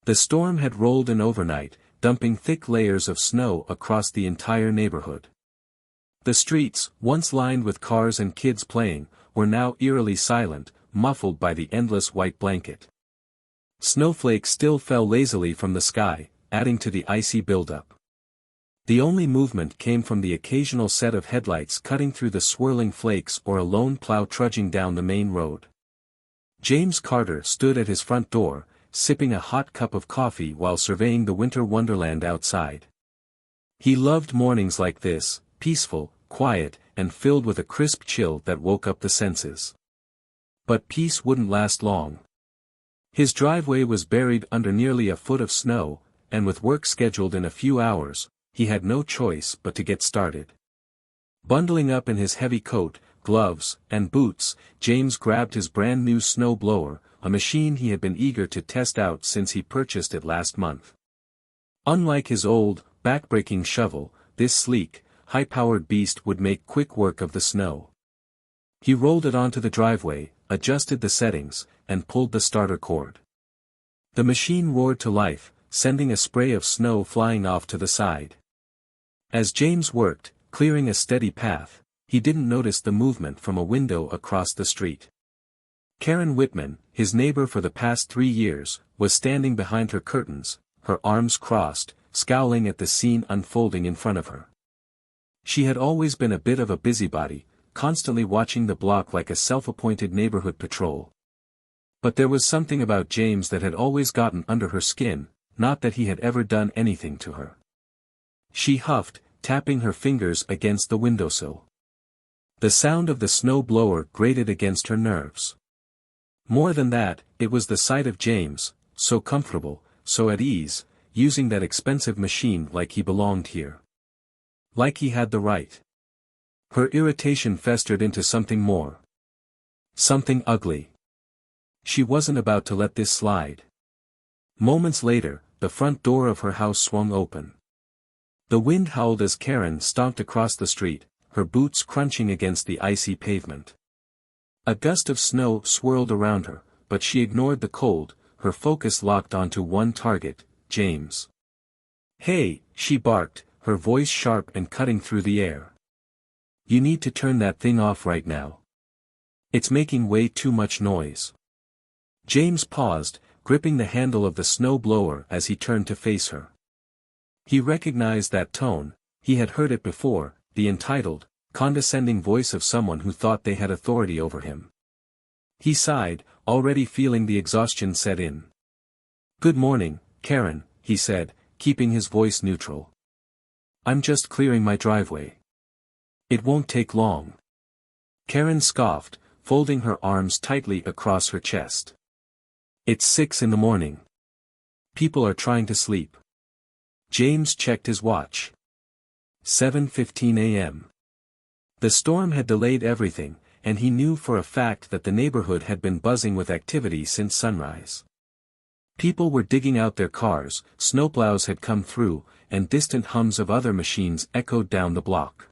The storm had rolled in overnight, dumping thick layers of snow across the entire neighborhood. The streets, once lined with cars and kids playing, were now eerily silent, muffled by the endless white blanket. Snowflakes still fell lazily from the sky, adding to the icy buildup. The only movement came from the occasional set of headlights cutting through the swirling flakes or a lone plow trudging down the main road. James Carter stood at his front door, sipping a hot cup of coffee while surveying the winter wonderland outside. He loved mornings like this, peaceful, quiet, and filled with a crisp chill that woke up the senses. But peace wouldn't last long. His driveway was buried under nearly a foot of snow, and with work scheduled in a few hours, he had no choice but to get started. Bundling up in his heavy coat, gloves, and boots, James grabbed his brand new snow blower, a machine he had been eager to test out since he purchased it last month. Unlike his old, back-breaking shovel, this sleek, high-powered beast would make quick work of the snow. He rolled it onto the driveway, adjusted the settings, and pulled the starter cord. The machine roared to life, sending a spray of snow flying off to the side. As James worked, clearing a steady path, he didn't notice the movement from a window across the street. Karen Whitman, his neighbor for the past 3 years, was standing behind her curtains, her arms crossed, scowling at the scene unfolding in front of her. She had always been a bit of a busybody, constantly watching the block like a self-appointed neighborhood patrol. But there was something about James that had always gotten under her skin, not that he had ever done anything to her. She huffed, tapping her fingers against the windowsill. The sound of the snow blower grated against her nerves. More than that, it was the sight of James, so comfortable, so at ease, using that expensive machine like he belonged here. Like he had the right. Her irritation festered into something more. Something ugly. She wasn't about to let this slide. Moments later, the front door of her house swung open. The wind howled as Karen stomped across the street, her boots crunching against the icy pavement. A gust of snow swirled around her, but she ignored the cold, her focus locked onto one target, James. "Hey," she barked, her voice sharp and cutting through the air. "You need to turn that thing off right now. It's making way too much noise." James paused, gripping the handle of the snow blower as he turned to face her. He recognized that tone, he had heard it before, the entitled, condescending voice of someone who thought they had authority over him. He sighed, already feeling the exhaustion set in. "Good morning, Karen," he said, keeping his voice neutral. "I'm just clearing my driveway. It won't take long." Karen scoffed, folding her arms tightly across her chest. "It's 6 a.m. People are trying to sleep." James checked his watch. 7:15 a.m. The storm had delayed everything, and he knew for a fact that the neighborhood had been buzzing with activity since sunrise. People were digging out their cars, snowplows had come through, and distant hums of other machines echoed down the block.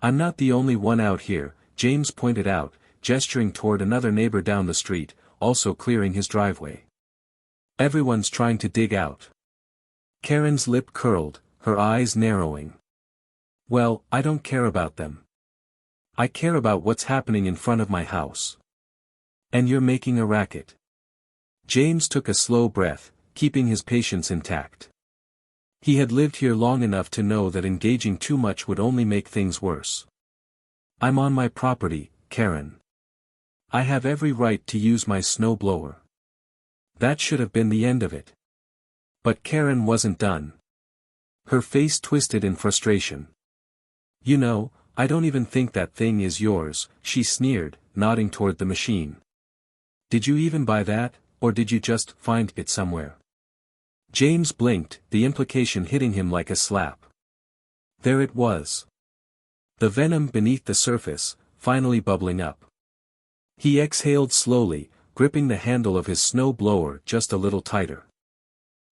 "I'm not the only one out here," James pointed out, gesturing toward another neighbor down the street, also clearing his driveway. "Everyone's trying to dig out." Karen's lip curled, her eyes narrowing. "Well, I don't care about them. I care about what's happening in front of my house. And you're making a racket." James took a slow breath, keeping his patience intact. He had lived here long enough to know that engaging too much would only make things worse. "I'm on my property, Karen. I have every right to use my snow blower." That should have been the end of it. But Karen wasn't done. Her face twisted in frustration. "You know, I don't even think that thing is yours," she sneered, nodding toward the machine. "Did you even buy that, or did you just find it somewhere?" James blinked, the implication hitting him like a slap. There it was. The venom beneath the surface, finally bubbling up. He exhaled slowly, gripping the handle of his snow blower just a little tighter.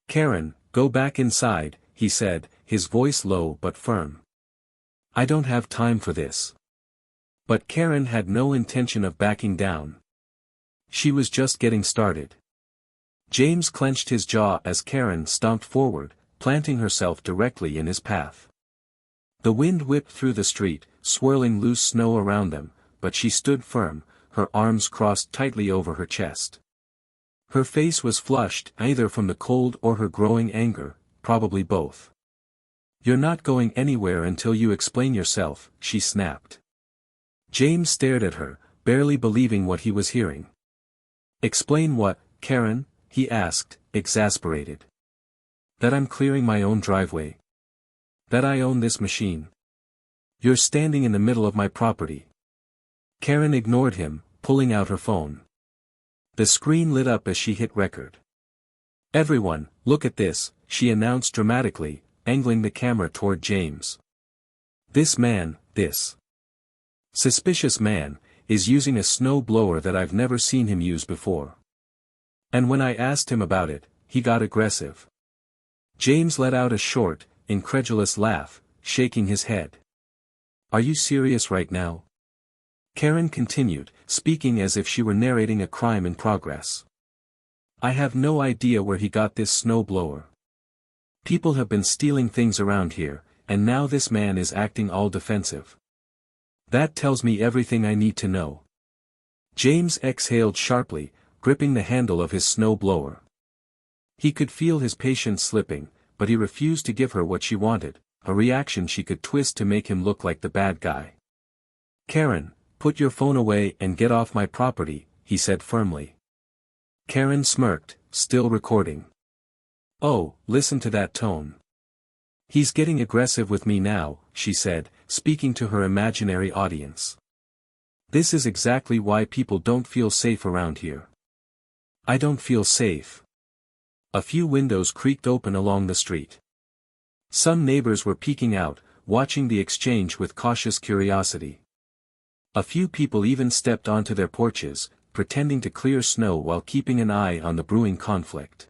"Karen, go back inside," he said, his voice low but firm. "I don't have time for this." But Karen had no intention of backing down. She was just getting started. James clenched his jaw as Karen stomped forward, planting herself directly in his path. The wind whipped through the street, swirling loose snow around them, but she stood firm, her arms crossed tightly over her chest. Her face was flushed either from the cold or her growing anger, probably both. "You're not going anywhere until you explain yourself," she snapped. James stared at her, barely believing what he was hearing. "Explain what, Karen?" he asked, exasperated. "That I'm clearing my own driveway. That I own this machine. You're standing in the middle of my property." Karen ignored him, pulling out her phone. The screen lit up as she hit record. "Everyone, look at this," she announced dramatically, angling the camera toward James. This suspicious man, is using a snow blower that I've never seen him use before. And when I asked him about it, he got aggressive." James let out a short, incredulous laugh, shaking his head. "Are you serious right now?" Karen continued, speaking as if she were narrating a crime in progress. "I have no idea where he got this snow blower. People have been stealing things around here, and now this man is acting all defensive. That tells me everything I need to know." James exhaled sharply, gripping the handle of his snow blower. He could feel his patience slipping, but he refused to give her what she wanted, a reaction she could twist to make him look like the bad guy. "Karen, put your phone away and get off my property," he said firmly. Karen smirked, still recording. "Oh, listen to that tone. He's getting aggressive with me now," she said, speaking to her imaginary audience. "This is exactly why people don't feel safe around here." "I don't feel safe." A few windows creaked open along the street. Some neighbors were peeking out, watching the exchange with cautious curiosity. A few people even stepped onto their porches, pretending to clear snow while keeping an eye on the brewing conflict.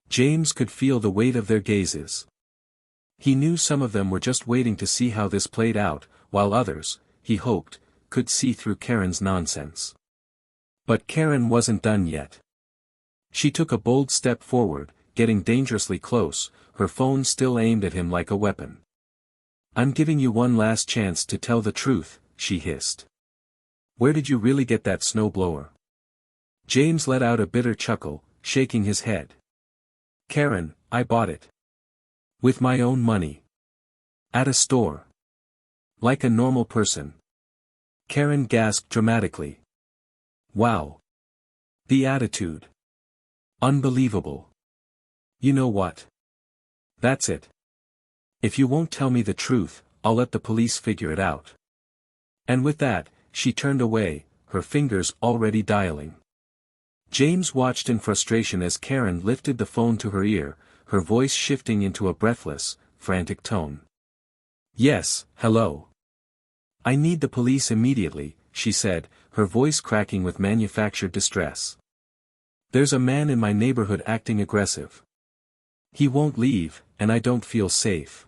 James could feel the weight of their gazes. He knew some of them were just waiting to see how this played out, while others, he hoped, could see through Karen's nonsense. But Karen wasn't done yet. She took a bold step forward, getting dangerously close, her phone still aimed at him like a weapon. "I'm giving you one last chance to tell the truth," she hissed. "Where did you really get that snowblower?" James let out a bitter chuckle, shaking his head. "Karen, I bought it. With my own money. At a store. Like a normal person." Karen gasped dramatically. "Wow. The attitude. Unbelievable. You know what? That's it. If you won't tell me the truth, I'll let the police figure it out." And with that, she turned away, her fingers already dialing. James watched in frustration as Karen lifted the phone to her ear, her voice shifting into a breathless, frantic tone. "Yes, hello. I need the police immediately," she said, her voice cracking with manufactured distress. "There's a man in my neighborhood acting aggressive. He won't leave, and I don't feel safe."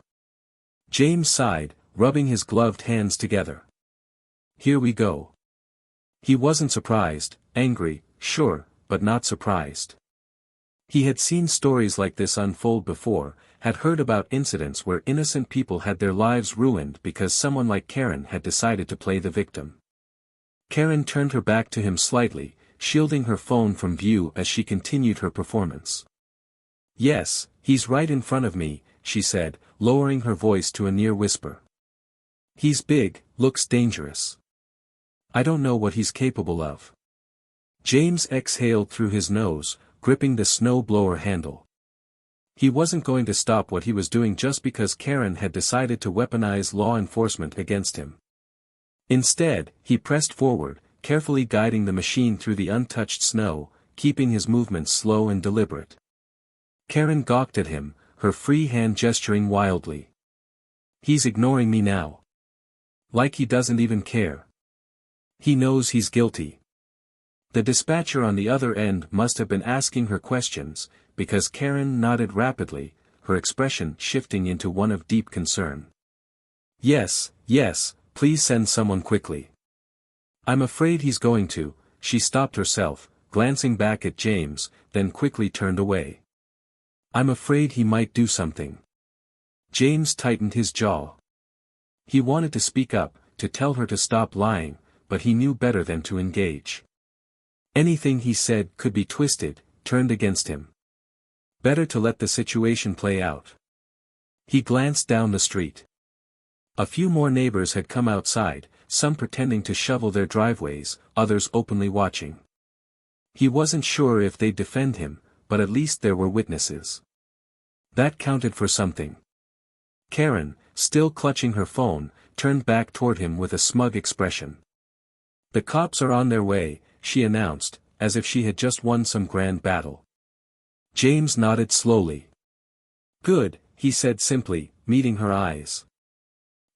James sighed, rubbing his gloved hands together. "Here we go." He wasn't surprised, angry, sure, but not surprised. He had seen stories like this unfold before, had heard about incidents where innocent people had their lives ruined because someone like Karen had decided to play the victim. Karen turned her back to him slightly, shielding her phone from view as she continued her performance. "Yes, he's right in front of me," she said, lowering her voice to a near whisper. "He's big, looks dangerous. I don't know what he's capable of." James exhaled through his nose, gripping the snow blower handle. He wasn't going to stop what he was doing just because Karen had decided to weaponize law enforcement against him. Instead, he pressed forward, carefully guiding the machine through the untouched snow, keeping his movements slow and deliberate. Karen gawked at him, her free hand gesturing wildly. "He's ignoring me now. Like he doesn't even care. He knows he's guilty." The dispatcher on the other end must have been asking her questions, because Karen nodded rapidly, her expression shifting into one of deep concern. Yes, please send someone quickly." "I'm afraid he's going to," she stopped herself, glancing back at James, then quickly turned away. "I'm afraid he might do something." James tightened his jaw. He wanted to speak up, to tell her to stop lying, but he knew better than to engage. Anything he said could be twisted, turned against him. Better to let the situation play out. He glanced down the street. A few more neighbors had come outside, some pretending to shovel their driveways, others openly watching. He wasn't sure if they'd defend him, but at least there were witnesses. That counted for something. Karen, still clutching her phone, turned back toward him with a smug expression. "The cops are on their way," she announced, as if she had just won some grand battle. James nodded slowly. "Good," he said simply, meeting her eyes.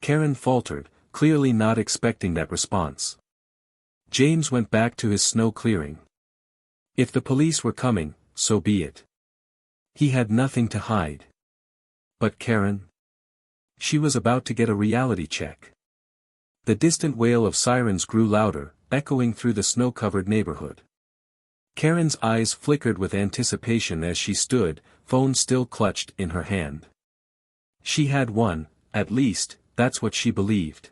Karen faltered, clearly not expecting that response. James went back to his snow clearing. If the police were coming, so be it. He had nothing to hide. But Karen? She was about to get a reality check. The distant wail of sirens grew louder, echoing through the snow-covered neighborhood. Karen's eyes flickered with anticipation as she stood, phone still clutched in her hand. She had won, at least, that's what she believed.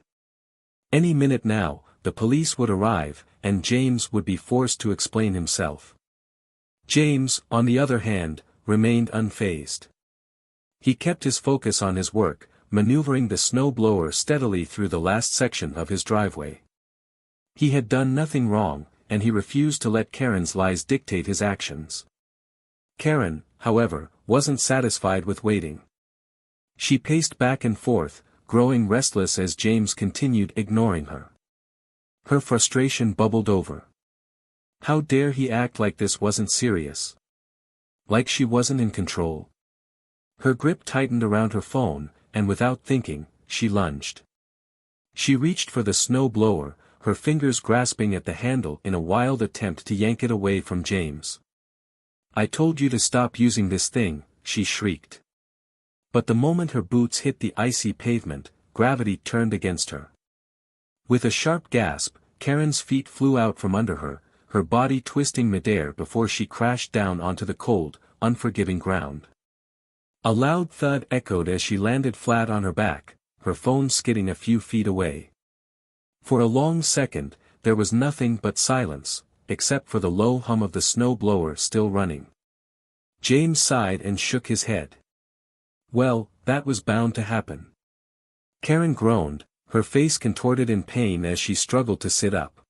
Any minute now, the police would arrive, and James would be forced to explain himself. James, on the other hand, remained unfazed. He kept his focus on his work, maneuvering the snowblower steadily through the last section of his driveway. He had done nothing wrong, and he refused to let Karen's lies dictate his actions. Karen, however, wasn't satisfied with waiting. She paced back and forth, growing restless as James continued ignoring her. Her frustration bubbled over. How dare he act like this wasn't serious? Like she wasn't in control? Her grip tightened around her phone, and without thinking, she lunged. She reached for the snow blower, her fingers grasping at the handle in a wild attempt to yank it away from James. "I told you to stop using this thing," she shrieked. But the moment her boots hit the icy pavement, gravity turned against her. With a sharp gasp, Karen's feet flew out from under her, her body twisting midair before she crashed down onto the cold, unforgiving ground. A loud thud echoed as she landed flat on her back, her phone skidding a few feet away. For a long second, there was nothing but silence, except for the low hum of the snow blower still running. James sighed and shook his head. Well, that was bound to happen. Karen groaned, her face contorted in pain as she struggled to sit up.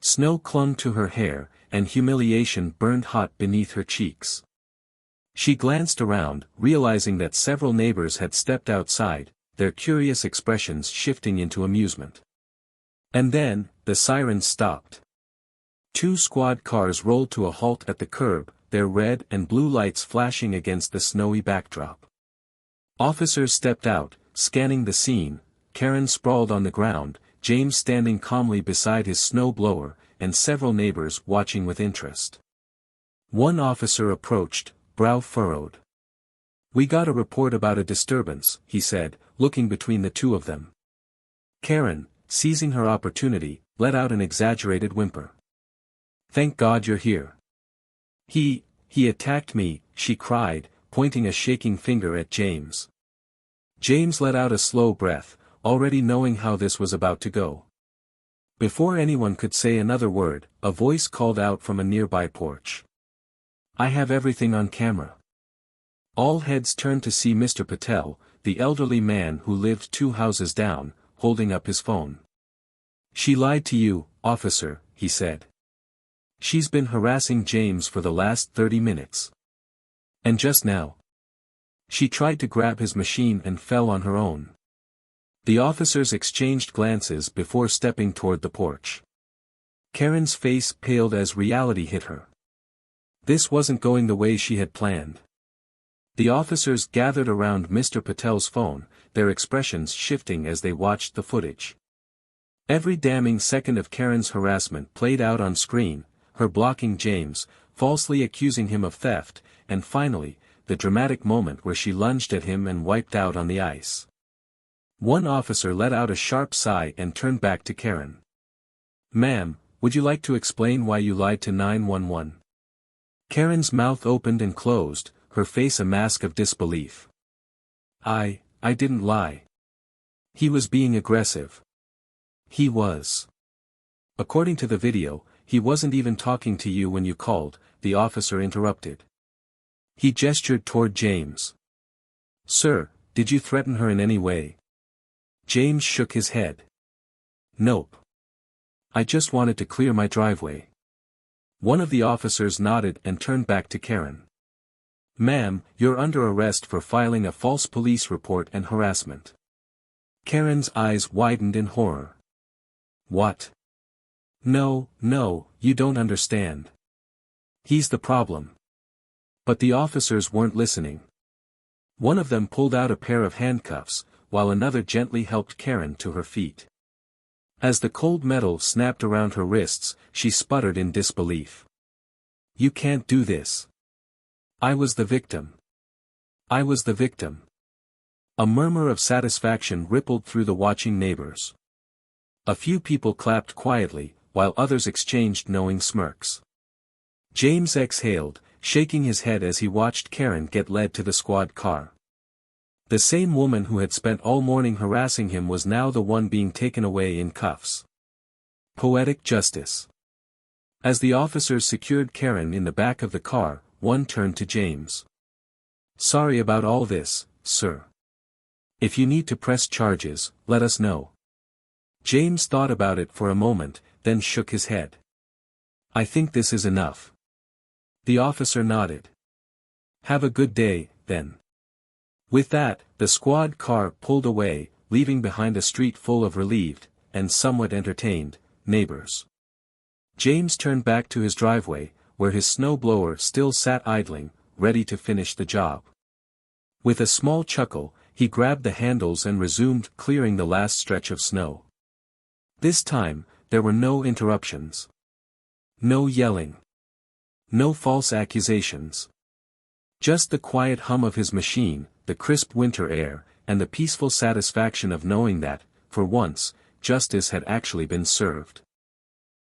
Snow clung to her hair, and humiliation burned hot beneath her cheeks. She glanced around, realizing that several neighbors had stepped outside, their curious expressions shifting into amusement. And then, the sirens stopped. 2 squad cars rolled to a halt at the curb, their red and blue lights flashing against the snowy backdrop. Officers stepped out, scanning the scene, Karen sprawled on the ground, James standing calmly beside his snow blower, and several neighbors watching with interest. One officer approached, brow furrowed. "We got a report about a disturbance," he said, looking between the two of them. Karen, seizing her opportunity, let out an exaggerated whimper. "Thank God you're here." He attacked me," she cried, pointing a shaking finger at James. James let out a slow breath, already knowing how this was about to go. Before anyone could say another word, a voice called out from a nearby porch. "I have everything on camera." All heads turned to see Mr. Patel, the elderly man who lived 2 houses down, holding up his phone. "She lied to you, officer," he said. "She's been harassing James for the last 30 minutes. And just now, she tried to grab his machine and fell on her own." The officers exchanged glances before stepping toward the porch. Karen's face paled as reality hit her. This wasn't going the way she had planned. The officers gathered around Mr. Patel's phone, their expressions shifting as they watched the footage. Every damning second of Karen's harassment played out on screen, her blocking James, falsely accusing him of theft, and finally, the dramatic moment where she lunged at him and wiped out on the ice. One officer let out a sharp sigh and turned back to Karen. "Ma'am, would you like to explain why you lied to 911? Karen's mouth opened and closed, her face a mask of disbelief. I didn't lie. He was being aggressive. He was. According to the video, he wasn't even talking to you when you called, the officer interrupted. He gestured toward James. Sir, did you threaten her in any way? James shook his head. Nope. I just wanted to clear my driveway. One of the officers nodded and turned back to Karen. Ma'am, you're under arrest for filing a false police report and harassment. Karen's eyes widened in horror. What? No, you don't understand. He's the problem. But the officers weren't listening. One of them pulled out a pair of handcuffs, while another gently helped Karen to her feet. As the cold metal snapped around her wrists, she sputtered in disbelief. You can't do this. I was the victim. I was the victim. A murmur of satisfaction rippled through the watching neighbors. A few people clapped quietly, while others exchanged knowing smirks. James exhaled, shaking his head as he watched Karen get led to the squad car. The same woman who had spent all morning harassing him was now the one being taken away in cuffs. Poetic justice. As the officers secured Karen in the back of the car, one turned to James. Sorry about all this, sir. If you need to press charges, let us know. James thought about it for a moment, then shook his head. I think this is enough. The officer nodded. Have a good day, then. With that, the squad car pulled away, leaving behind a street full of relieved, and somewhat entertained, neighbors. James turned back to his driveway, where his snowblower still sat idling, ready to finish the job. With a small chuckle, he grabbed the handles and resumed clearing the last stretch of snow. This time, there were no interruptions. No yelling. No false accusations. Just the quiet hum of his machine, the crisp winter air, and the peaceful satisfaction of knowing that, for once, justice had actually been served.